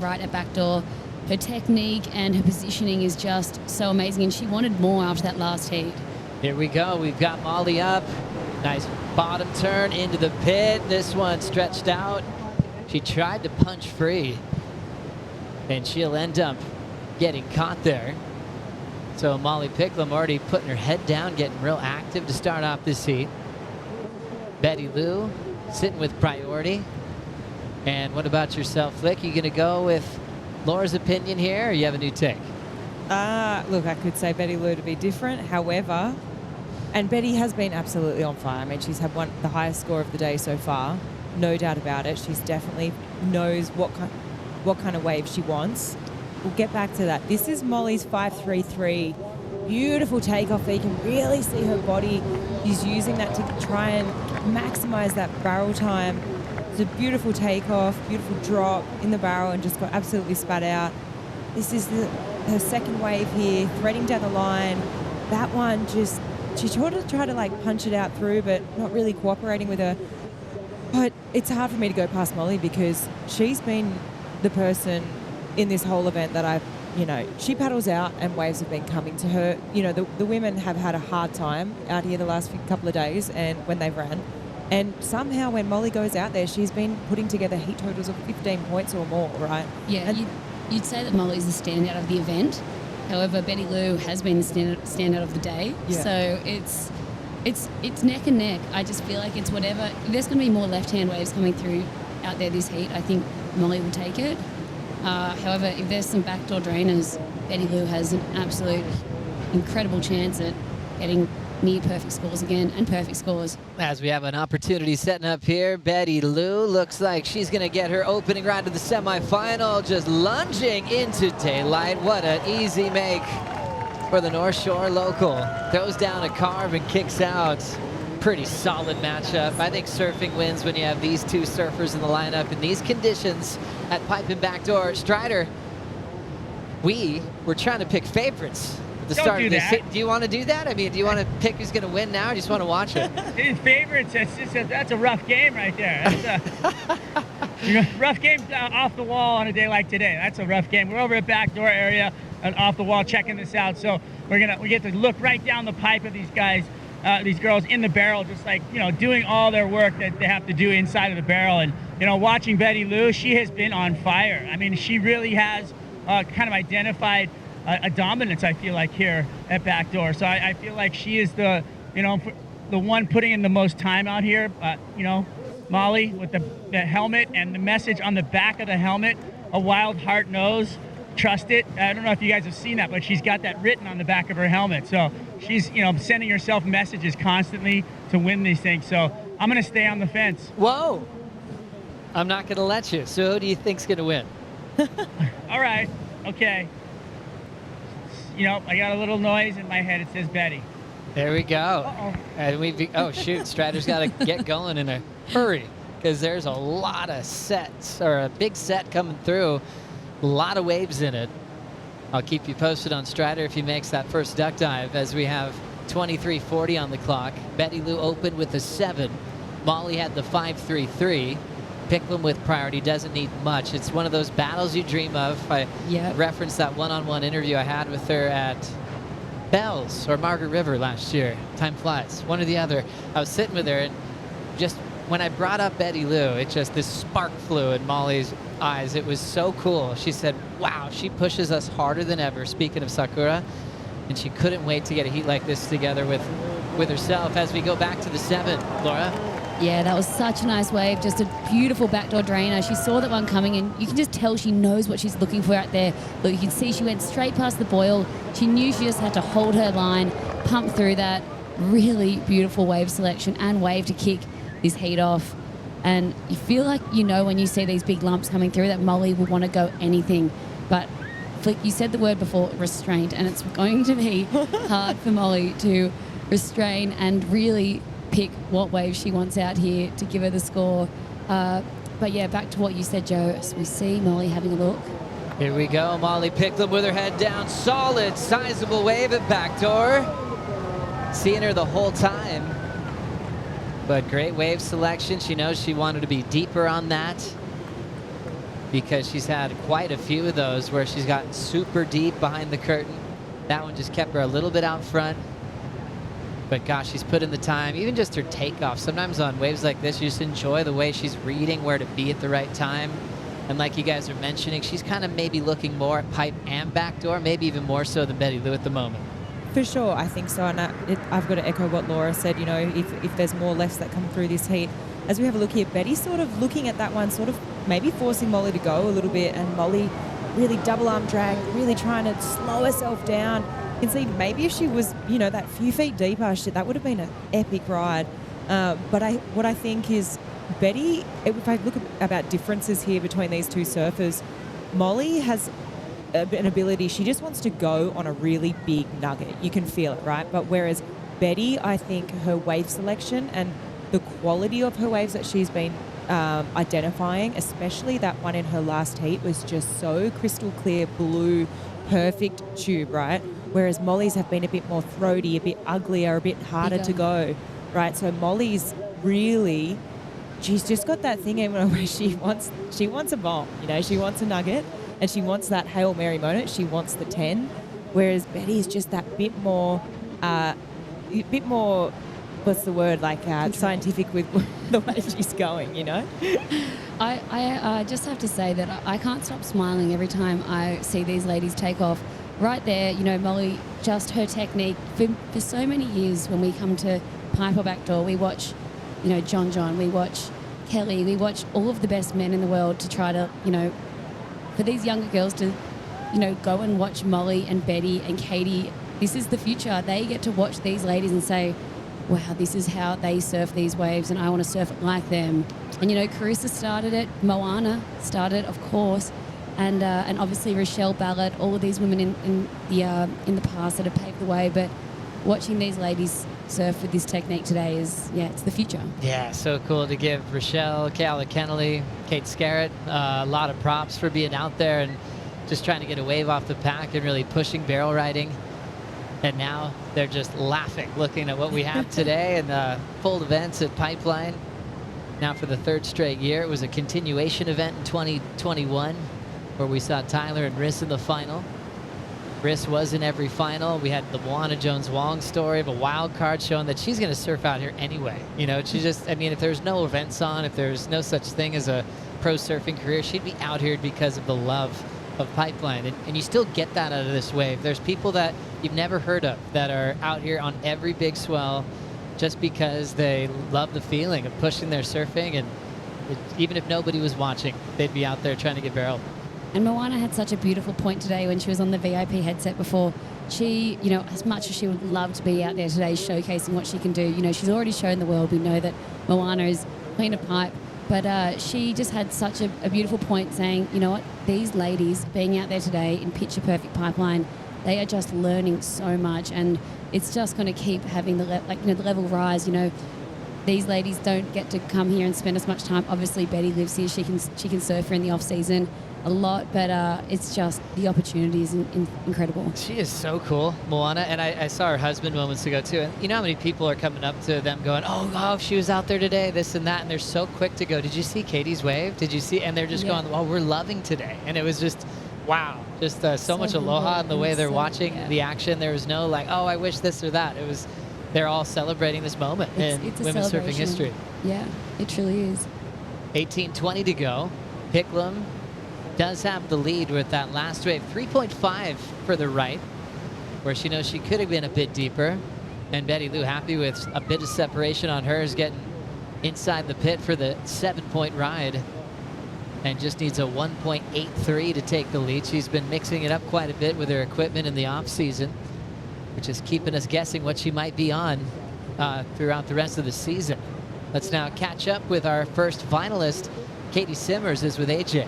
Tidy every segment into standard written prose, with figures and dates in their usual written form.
right at backdoor. Her technique and her positioning is just so amazing, and she wanted more after that last heat. Here we go. We've got Molly up. Nice bottom turn into the pit. This one stretched out. She tried to punch free, and she'll end up getting caught there. So Molly Picklum already putting her head down, getting real active to start off this heat. Betty Lou sitting with priority. And what about yourself, Flick? You going to go with Laura's opinion here, or you have a new take? Look, I could say Betty Lou to be different. However, and Betty has been absolutely on fire. I mean, she's had the highest score of the day so far. No doubt about it. She's definitely knows what kind of wave she wants. We'll get back to that. This is Molly's 5.33. Beautiful takeoff there. You can really see her body. She's using that to try and maximize that barrel time. It's a beautiful takeoff, beautiful drop in the barrel, and just got absolutely spat out. This is her second wave here, threading down the line. That one just, she tried to like punch it out through, but not really cooperating with her. But it's hard for me to go past Molly because she's been the person in this whole event that she paddles out and waves have been coming to her. The women have had a hard time out here the last couple of days and when they've ran. And somehow when Molly goes out there, she's been putting together heat totals of 15 points or more, right? Yeah, you'd say that Molly's the standout of the event. However, Betty Lou has been the standout of the day. Yeah. So it's neck and neck. I just feel like it's whatever. There's going to be more left-hand waves coming through out there this heat. I think Molly will take it. However, if there's some backdoor drainers, Betty Lou has an absolute incredible chance at getting near perfect scores again and perfect scores. As we have an opportunity setting up here, Betty Lou looks like she's going to get her opening ride to the semifinal, just lunging into daylight. What an easy make for the North Shore local. Throws down a carve and kicks out. Pretty solid matchup. I think surfing wins when you have these two surfers in the lineup in these conditions at pipe and backdoor. Strider, we were trying to pick favorites at the start of this. Do you want to do that? I mean, do you want to pick who's going to win now, or just want to watch it? These favorites, that's a rough game right there. That's a rough game off the wall on a day like today. That's a rough game. We're over at backdoor area and off the wall checking this out. So we get to look right down the pipe of these guys. These girls in the barrel, just like, doing all their work that they have to do inside of the barrel. And, watching Betty Lou, she has been on fire. I mean, she really has kind of identified a dominance, I feel like, here at backdoor. So I feel like she is the one putting in the most time out here. Molly with the helmet and the message on the back of the helmet, a wild heart knows. Trust it. I don't know if you guys have seen that, but she's got that written on the back of her helmet. So she's, sending herself messages constantly to win these things. So I'm going to stay on the fence. Whoa. I'm not going to let you. So who do you think's going to win? All right. Okay. I got a little noise in my head. It says Betty. There we go. Uh-oh. And oh, shoot. Strider's got to get going in a hurry because there's a lot of sets, or a big set coming through. A lot of waves in it. I'll keep you posted on Strider if he makes that first duck dive, as we have 23:40 on the clock. Betty Lou opened with a 7. Molly had the 5.33. Picklum with priority doesn't need much. It's one of those battles you dream of. I referenced that one-on-one interview I had with her at Bells or Margaret River last year. Time flies, one or the other. I was sitting with her, and just when I brought up Betty Lou, this spark flew in Molly's eyes. It was so cool. She said, wow, she pushes us harder than ever, speaking of Sakura, and she couldn't wait to get a heat like this together with herself. As we go back to the 7, Laura. Yeah, that was such a nice wave. Just a beautiful backdoor drainer. She saw that one coming, and you can just tell she knows what she's looking for out there. Look, you can see she went straight past the boil. She knew she just had to hold her line, pump through that. Really beautiful wave selection and wave to kick this heat off. And you feel like when you see these big lumps coming through that Molly will want to go anything. But Flick, you said the word before, restraint, and it's going to be hard for Molly to restrain and really pick what wave she wants out here to give her the score. But yeah, back to what you said, Joe. As we see Molly having a look. Here we go. Molly Picklum with her head down. Solid, sizable wave at backdoor. Seeing her the whole time. But great wave selection. She knows she wanted to be deeper on that. because she's had quite a few of those where she's gotten super deep behind the curtain. That one just kept her a little bit out front. But gosh, she's put in the time. Even just her takeoff. Sometimes on waves like this, you just enjoy the way she's reading where to be at the right time. And like you guys are mentioning, she's kind of maybe looking more at pipe and backdoor, maybe even more so than Betty Lou at the moment. For sure, I think so. And I've got to echo what Laura said. You know, if there's more lefts that come through this heat, as we have a look here, Betty's sort of looking at that one, sort of maybe forcing Molly to go a little bit, and Molly really double arm drag, really trying to slow herself down. You can see maybe if she was, you know, that few feet deeper, that would have been an epic ride. But what I think is Betty, if I look about differences here between these two surfers, Molly has an ability, she just wants to go on a really big nugget. You can feel it, right? But whereas Betty, I think her wave selection and the quality of her waves that she's been identifying, especially that one in her last heat, was just so crystal clear, blue, perfect tube, right? Whereas Molly's have been a bit more throaty, a bit uglier, a bit harder to go, right? So Molly's really, she's just got that thing in her where she wants a bomb, you know, she wants a nugget, and she wants that Hail Mary moment, she wants the 10, whereas Betty's just that bit more, what's the word, like scientific with the way she's going, you know? I just have to say that I can't stop smiling every time I see these ladies take off. Right there, you know, Molly, just her technique. For so many years when we come to pipe or backdoor, we watch, you know, John, we watch Kelly, we watch all of the best men in the world to try to, you know, for these younger girls to, you know, go and watch Molly and Betty and Katie. This is the future. They get to watch these ladies and say, wow, this is how they surf these waves, and I want to surf it like them. And, you know, Carissa started it, Moana started, of course, and obviously Rochelle Ballard, all of these women in the past that have paved the way. But watching these ladies surf with this technique today is, it's the future. Yeah, so cool to give Rochelle, Kayla Kennelly, Kate Scarrett a lot of props for being out there and just trying to get a wave off the pack and really pushing barrel riding. And now they're just laughing, looking at what we have today and the full events at Pipeline. Now for the third straight year, it was a continuation event in 2021 where we saw Tyler and Riss in the final. Riss was in every final. We had the Moana Jones-Wong story of a wild card showing that she's going to surf out here anyway. You know, she just, I mean, if there's no events on, if there's no such thing as a pro surfing career, she'd be out here because of the love of Pipeline. And you still get that out of this wave. There's people that you've never heard of that are out here on every big swell just because they love the feeling of pushing their surfing, and even if nobody was watching, they'd be out there trying to get barreled. And Moana had such a beautiful point today when she was on the VIP headset before. She, you know, as much as she would love to be out there today showcasing what she can do, you know, she's already shown the world. We know that Moana is queen of pipe, but she just had such a beautiful point saying, you know what, these ladies being out there today in picture perfect Pipeline, they are just learning so much, and it's just going to keep having the level rise. You know, these ladies don't get to come here and spend as much time. Obviously, Betty lives here; she can surf here in the off season a lot, but it's just the opportunity is incredible. She is so cool, Moana, and I saw her husband moments ago too. And you know how many people are coming up to them going, "Oh, wow, she was out there today, this and that," and they're so quick to go, "Did you see Katie's wave? Did you see?" And they're just going, "Oh, we're loving today," and it was just, wow, just so much aloha in the way they're watching the action. There was no like, "Oh, I wish this or that." It was, they're all celebrating this moment in women's surfing history. Yeah, it truly is. 18:20 to go. Picklum does have the lead with that last wave, 3.5 for the right, where she knows she could have been a bit deeper. And Betty Lou happy with a bit of separation on hers, getting inside the pit for the 7-point ride, and just needs a 1.83 to take the lead. She's been mixing it up quite a bit with her equipment in the off season, which is keeping us guessing what she might be on throughout the rest of the season. Let's now catch up with our first finalist. Katie Simmers is with AJ.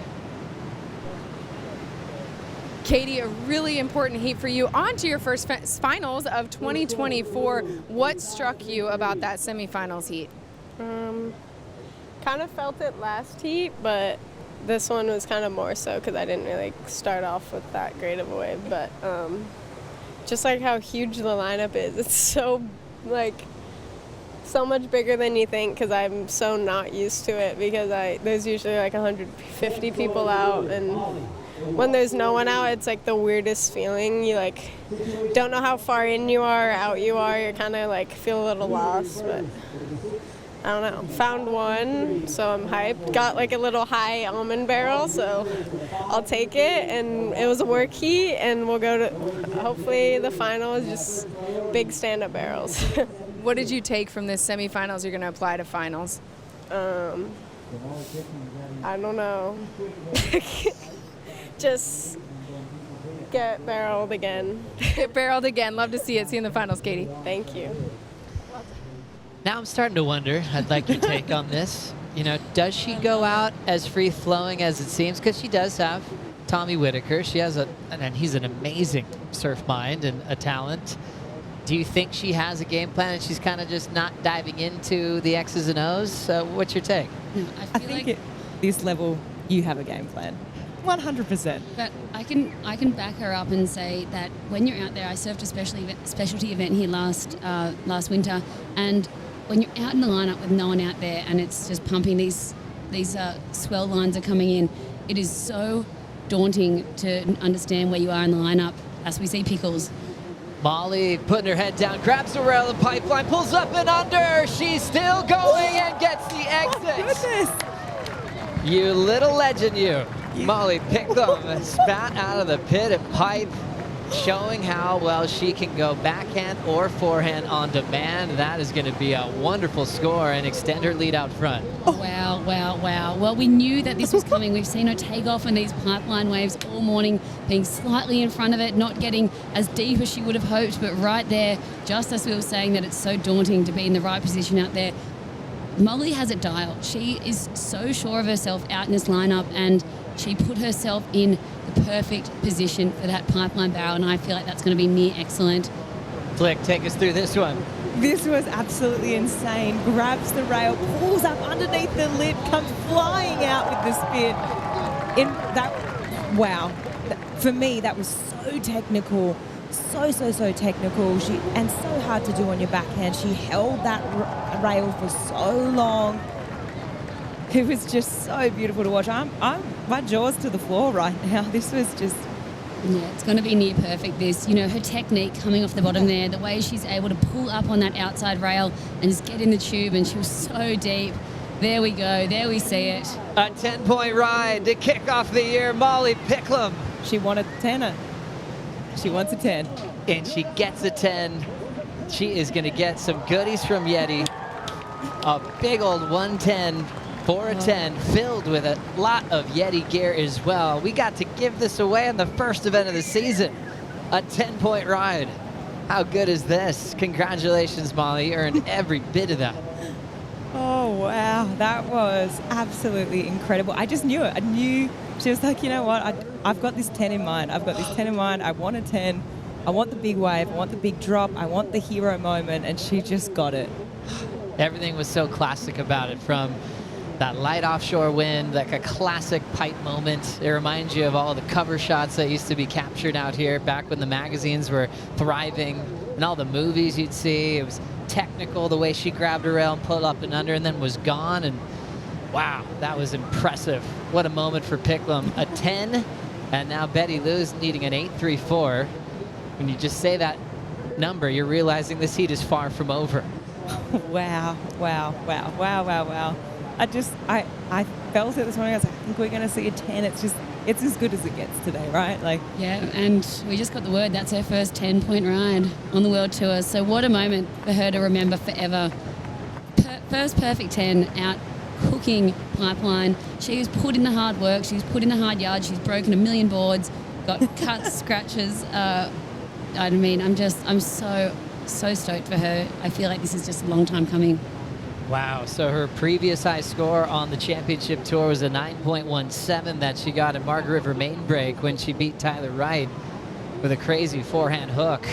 Katie, a really important heat for you. On to your first finals of 2024. What struck you about that semifinals heat? Kind of felt it last heat, but this one was kind of more so because I didn't really start off with that great of a wave. But just like how huge the lineup is, it's so so much bigger than you think because I'm so not used to it because there's usually like 150 people out, and when there's no one out, it's like the weirdest feeling. You like don't know how far in you are, out you are. You're kind of like feel a little lost, but I don't know. Found one, so I'm hyped. Got like a little high almond barrel, so I'll take it. And it was a work heat, and we'll go to hopefully the final is just big stand-up barrels. What did you take from this semifinals you're going to apply to finals? I don't know. Just get barreled again. Get barreled again. Love to see it. See you in the finals, Katie. Thank you. Now I'm starting to wonder, I'd like your take on this. You know, does she go out as free-flowing as it seems? Because she does have Tommy Whitaker. She has and he's an amazing surf mind and a talent. Do you think she has a game plan and she's kind of just not diving into the X's and O's? What's your take? I think at this level, you have a game plan. 100%. But I can back her up and say that when you're out there, I surfed a specialty event here last winter, and when you're out in the lineup with no one out there and it's just pumping, these swell lines are coming in, it is so daunting to understand where you are in the lineup as we see Pickles. Molly putting her head down, grabs the rail of the pipeline, pulls up and under. She's still going and gets the exit. Goodness. You little legend, you. Molly Picklum spat out of the pit at pipe, showing how well she can go backhand or forehand on demand. That is going to be a wonderful score and extend her lead out front. Wow, wow, wow. Well, we knew that this was coming. We've seen her take off on these pipeline waves all morning, being slightly in front of it, not getting as deep as she would have hoped, but right there, just as we were saying that it's so daunting to be in the right position out there, Molly has it dialed. She is so sure of herself out in this lineup, and she put herself in the perfect position for that pipeline barrel, and I feel like that's going to be near excellent. Flick, take us through this one. This was absolutely insane. Grabs the rail, pulls up underneath the lip, comes flying out with the spin. Wow. For me, that was so technical. So technical. And so hard to do on your backhand. She held that rail for so long. It was just so beautiful to watch. I'm my jaw's to the floor right now. This was just... Yeah, it's going to be near perfect, this. You know, her technique coming off the bottom there, the way she's able to pull up on that outside rail and just get in the tube, and she was so deep. There we go. There we see it. A 10-point ride to kick off the year. Molly Picklum. She wanted a 10. She wants a 10. And she gets a 10. She is going to get some goodies from Yeti. A big old 110 for a 10, filled with a lot of Yeti gear as well. We got to give this away in the first event of the season. A 10-point ride. How good is this? Congratulations, Molly. You earned every bit of that. Oh, wow. That was absolutely incredible. I just knew it. I knew. She was like, you know what? I've got this 10 in mind. I've got this 10 in mind. I want a 10. I want the big wave. I want the big drop. I want the hero moment. And she just got it. Everything was so classic about it, from that light offshore wind, like a classic pipe moment. It reminds you of all the cover shots that used to be captured out here back when the magazines were thriving, and all the movies you'd see. It was technical, the way she grabbed her rail and pulled up and under and then was gone. And wow, that was impressive. What a moment for Picklum. A 10, and now Betty Lou's needing an 8.34. When you just say that number, you're realizing this heat is far from over. Wow. I felt it this morning. I was like, I think we're going to see a 10. It's as good as it gets today, right? Like, yeah, and we just got the word that's her first 10-point ride on the World Tour. So what a moment for her to remember forever. First perfect 10 out cooking pipeline. She was put in the hard work. She's put in the hard yards. She's broken a million boards, got cuts, scratches. I'm so stoked for her. I feel like this is just a long time coming. Wow, so her previous high score on the championship tour was a 9.17 that she got at Margaret River Main Break when she beat Tyler Wright with a crazy forehand hook.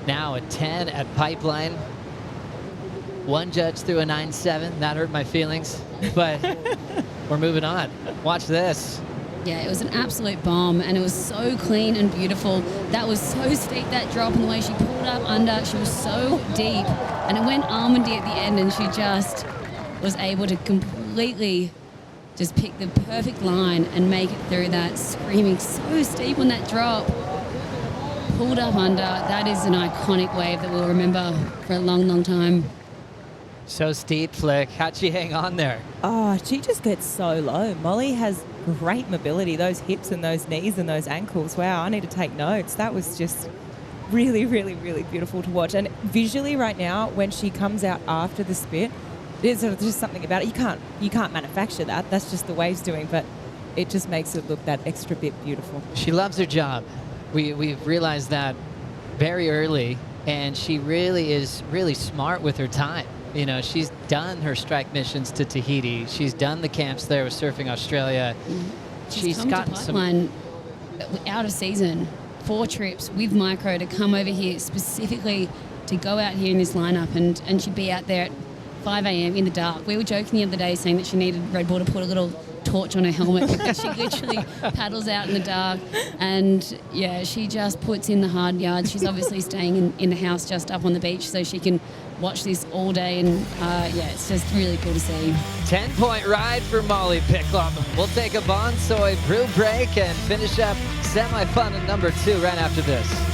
Now a 10 at Pipeline. One judge threw a 9.7. That hurt my feelings, but we're moving on. Watch this. Yeah, it was an absolute bomb, and it was so clean and beautiful. That was so steep, that drop, and the way she pulled up under, she was so deep, and it went almondy at the end, and she just was able to completely just pick the perfect line and make it through that, screaming so steep on that drop. Pulled up under. That is an iconic wave that we'll remember for a long, long time. So steep, Flick. How'd she hang on there? Oh, she just gets so low. Molly has great mobility. Those hips and those knees and those ankles. Wow, I need to take notes. That was just really, really, really beautiful to watch. And visually right now, when she comes out after the spit, there's just something about it. You can't manufacture that. That's just the waves doing, but it just makes it look that extra bit beautiful. She loves her job. We've realized that very early, and she really is really smart with her time. You know, she's done her strike missions to Tahiti. She's done the camps there with Surfing Australia. She's come gotten to Pipeline out of season, 4 trips with Micro to come over here specifically to go out here in this lineup, and she'd be out there at 5 a.m. in the dark. We were joking the other day saying that she needed Red Bull to put a little torch on her helmet because she literally paddles out in the dark, and yeah, she just puts in the hard yards. She's obviously staying in the house just up on the beach so she can watch this all day, and yeah, it's just really cool to see. 10-point ride for Molly Picklum. We'll take a Bonsoy brew break and finish up semi-fun at number 2 right after this.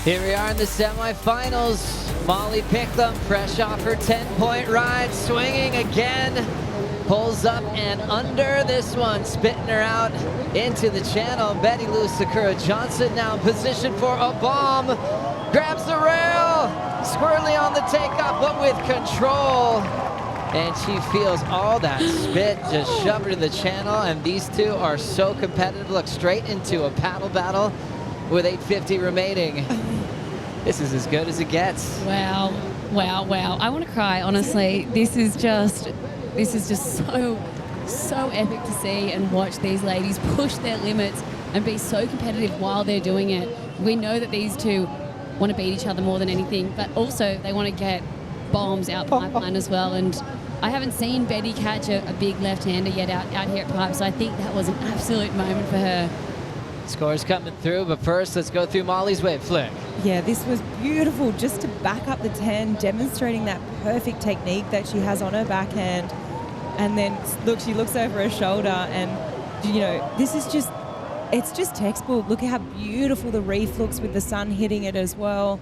Here we are in the semifinals. Molly Picklum, fresh off her 10-point ride, swinging again. Pulls up and under this one, spitting her out into the channel. Betty Lou Sakura Johnson now in position for a bomb. Grabs the rail, squirrely on the takeoff, but with control. And she feels all that spit just shove her to the channel, and these two are so competitive. Look straight into a paddle battle with 8:50 remaining. This is as good as it gets. Wow, wow, wow. I want to cry, honestly. This is just so epic to see and watch these ladies push their limits and be so competitive while they're doing it. We know that these two want to beat each other more than anything, but also they want to get bombs out Pipeline as well. And I haven't seen Betty catch a big left-hander yet out here at Pipe, so I think that was an absolute moment for her. Scores coming through, but first let's go through Molly's wave flick. Yeah, this was beautiful just to back up the 10, demonstrating that perfect technique that she has on her backhand. And then, look, she looks over her shoulder and, you know, this is just, it's just textbook. Look at how beautiful the reef looks with the sun hitting it as well.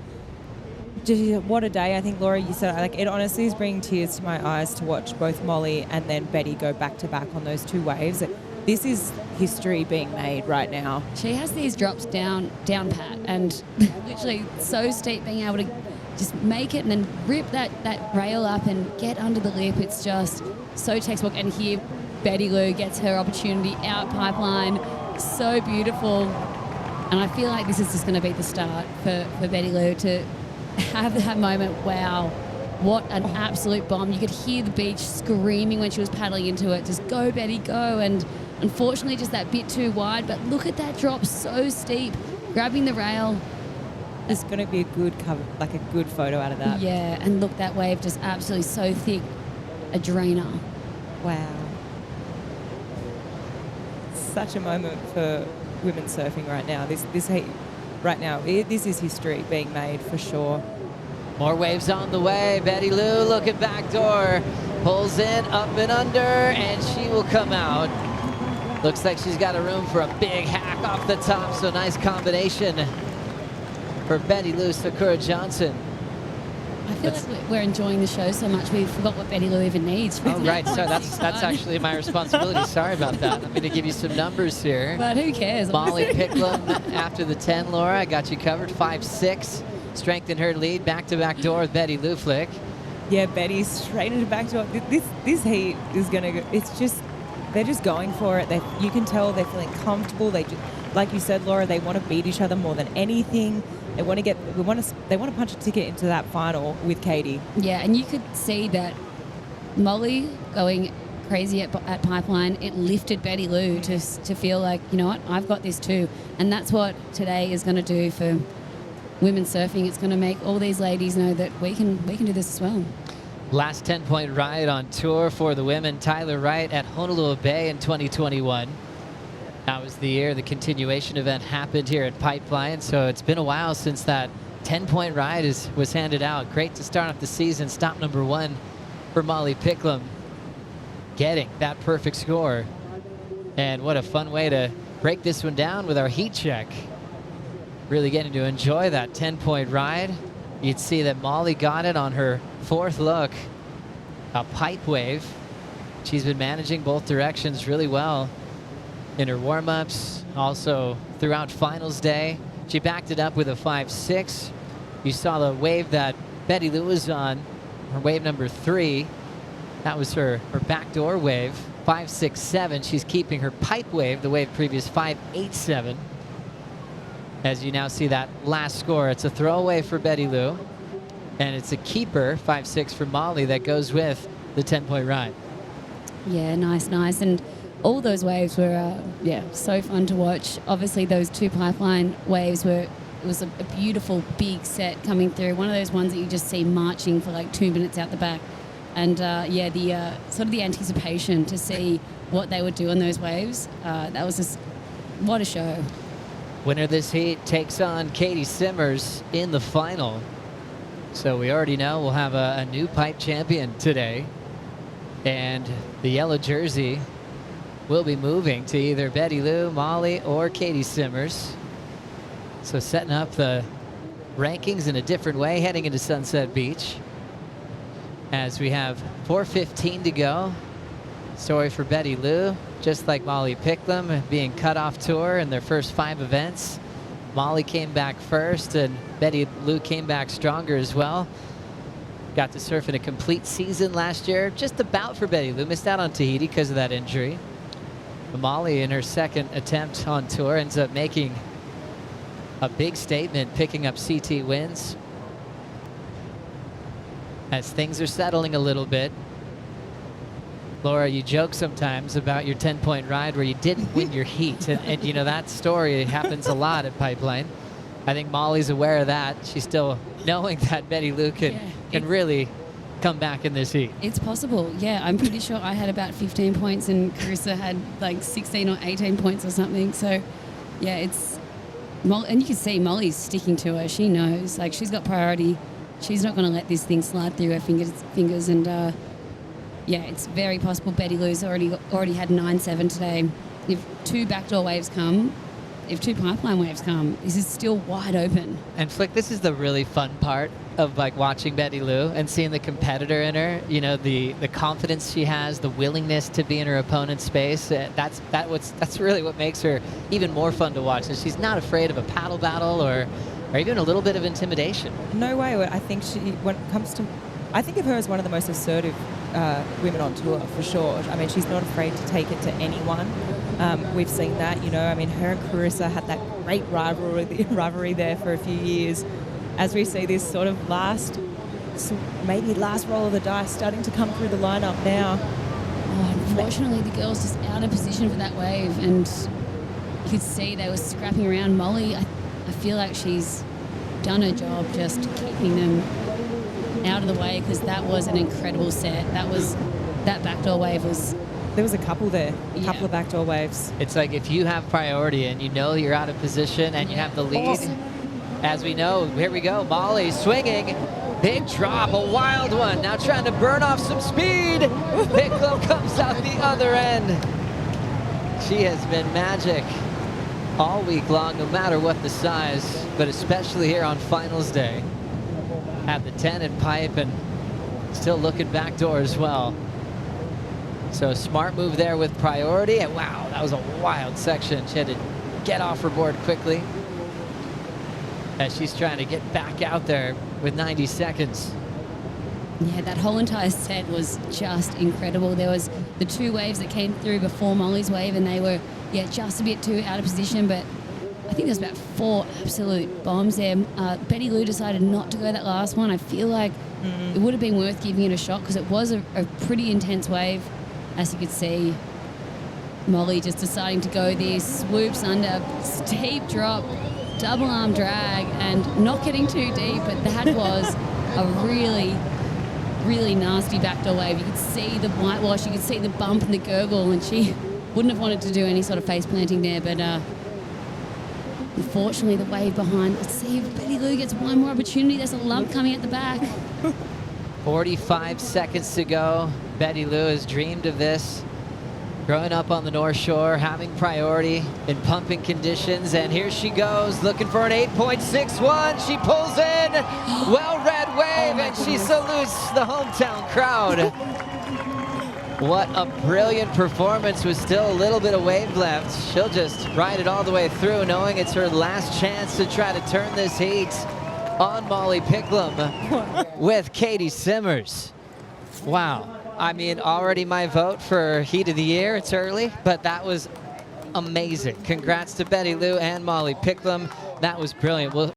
Just, what a day. I think, Laura, you said, like, it honestly is bringing tears to my eyes to watch both Molly and then Betty go back to back on those two waves. This is history being made right now. She has these drops down pat, and literally so steep, being able to just make it and then rip that rail up and get under the lip. It's just so textbook. And here Betty Lou gets her opportunity out Pipeline. So beautiful. And I feel like this is just going to be the start for Betty Lou to have that moment. Wow, what an absolute bomb. You could hear the beach screaming when she was paddling into it. Just go, Betty, go. And unfortunately, just that bit too wide. But look at that drop, so steep. Grabbing the rail. It's going to be a good cover, like a good photo out of that. Yeah, and look, that wave just absolutely so thick. A drainer. Wow. Such a moment for women surfing right now. This is history being made for sure. More waves on the way. Betty Lou looking backdoor. Pulls in, up and under, and she will come out. Looks like she's got a room for a big hack off the top, so nice combination for Betty Lou Sakura Johnson. I feel like we're enjoying the show so much we forgot what Betty Lou even needs. Oh, right. So that's actually my responsibility. Sorry about that. I'm going to give you some numbers here. But who cares? Molly Picklum after the 10, Laura. I got you covered. 5'6". Strength in her lead. Back-to-back door with Betty Lou Flick. Yeah, Betty straight into back door. This heat is going to go. It's just, they're just going for it. You can tell they're feeling comfortable. They just, like you said, Laura, they want to beat each other more than anything. They want to punch a ticket into that final with Katie. Yeah, and you could see that Molly going crazy at Pipeline, it lifted Betty Lou to feel like, you know what, I've got this too. And that's what today is going to do for women surfing. It's going to make all these ladies know that we can do this as well. Last 10-point ride on tour for the women. Tyler Wright at Honolulu Bay in 2021. That was the year the continuation event happened here at Pipeline, so it's been a while since that 10-point ride was handed out. Great to start off the season. Stop number 1 for Molly Picklum, getting that perfect score. And what a fun way to break this one down with our heat check. Really getting to enjoy that 10-point ride. You'd see that Molly got it on her 4th look, a pipe wave. She's been managing both directions really well in her warm-ups, also throughout finals day. She backed it up with a 5'6". You saw the wave that Betty Lou was on, her wave number 3. That was her backdoor wave, 5'6'7". She's keeping her pipe wave, the wave previous 5'8'7". As you now see that last score, it's a throwaway for Betty Lou, and it's a keeper, 5'6", for Molly that goes with the 10-point ride. Yeah, nice. And all those waves were, so fun to watch. Obviously, those 2 Pipeline waves it was a beautiful big set coming through. One of those ones that you just see marching for like 2 minutes out the back. And the sort of the anticipation to see what they would do on those waves, that was just, what a show. Winner of this heat takes on Katie Simmers in the final. So we already know we'll have a new pipe champion today. And the yellow jersey will be moving to either Betty Lou, Molly, or Katie Simmers. So setting up the rankings in a different way heading into Sunset Beach. As we have 4:15 to go. Story for Betty Lou, just like Molly Picklum, being cut off tour in their first 5 events. Molly came back first, and Betty Lou came back stronger as well. Got to surf in a complete season last year, just about for Betty Lou. Missed out on Tahiti because of that injury. But Molly, in her second attempt on tour, ends up making a big statement, picking up CT wins. As things are settling a little bit. Laura, you joke sometimes about your 10-point ride where you didn't win your heat. And you know, that story happens a lot at Pipeline. I think Molly's aware of that. She's still knowing that Betty Lou can really come back in this heat. It's possible, yeah. I'm pretty sure I had about 15 points and Carissa had like 16 or 18 points or something. So, yeah, and you can see Molly's sticking to her. She knows, like, she's got priority. She's not going to let this thing slide through her fingers. And, it's very possible Betty Lou's already had 9-7 today. If 2 backdoor waves come, if 2 Pipeline waves come, this is still wide open. And Flick, this is the really fun part of like watching Betty Lou and seeing the competitor in her. You know, the confidence she has, the willingness to be in her opponent's space. That's really what makes her even more fun to watch. And she's not afraid of a paddle battle or even a little bit of intimidation. No way. I think I think of her as one of the most assertive women on tour, for sure. I mean, she's not afraid to take it to anyone. We've seen that, you know. I mean, her and Carissa had that great rivalry there for a few years. As we see this sort of maybe last roll of the dice starting to come through the lineup now. Oh, unfortunately, the girls just out of position for that wave, and you could see they were scrapping around. Molly, I feel like she's done her job just keeping them out of the way, because that was an incredible set. That backdoor wave was... There was a couple there, a Yeah. couple of backdoor waves. It's like if you have priority and you know you're out of position and you have the lead, as we know, here we go, Molly swinging, big drop, a wild one, now trying to burn off some speed. Picklum comes out the other end. She has been magic all week long, no matter what the size, but especially here on finals day. Had the 10 and pipe and still looking backdoor as well. So smart move there with priority, and wow, that was a wild section. She had to get off her board quickly as she's trying to get back out there with 90 seconds. Yeah, that whole entire set was just incredible. There was the 2 waves that came through before Molly's wave, and they were, just a bit too out of position, but I think there's about 4 absolute bombs there. Betty Lou decided not to go that last one. I feel like it would have been worth giving it a shot, because it was a pretty intense wave. As you could see, Molly just deciding to go there, swoops under, steep drop, double arm drag, and not getting too deep, but that was a really, really nasty backdoor wave. You could see the whitewash, you could see the bump and the gurgle, and she wouldn't have wanted to do any sort of face planting there, but unfortunately the wave behind. Let's see if Betty Lou gets one more opportunity. There's a lump coming at the back. 45 seconds to go. Betty Lou has dreamed of this. Growing up on the North Shore, having priority in pumping conditions, and here she goes, looking for an 8.61. She pulls in, well-read wave, and she salutes the hometown crowd. What a brilliant performance with still a little bit of wave left. She'll just ride it all the way through, knowing it's her last chance to try to turn this heat on Molly Picklum with Katie Simmers. Wow. I mean, already my vote for Heat of the Year. It's early, but that was amazing. Congrats to Betty Lou and Molly Picklum. That was brilliant.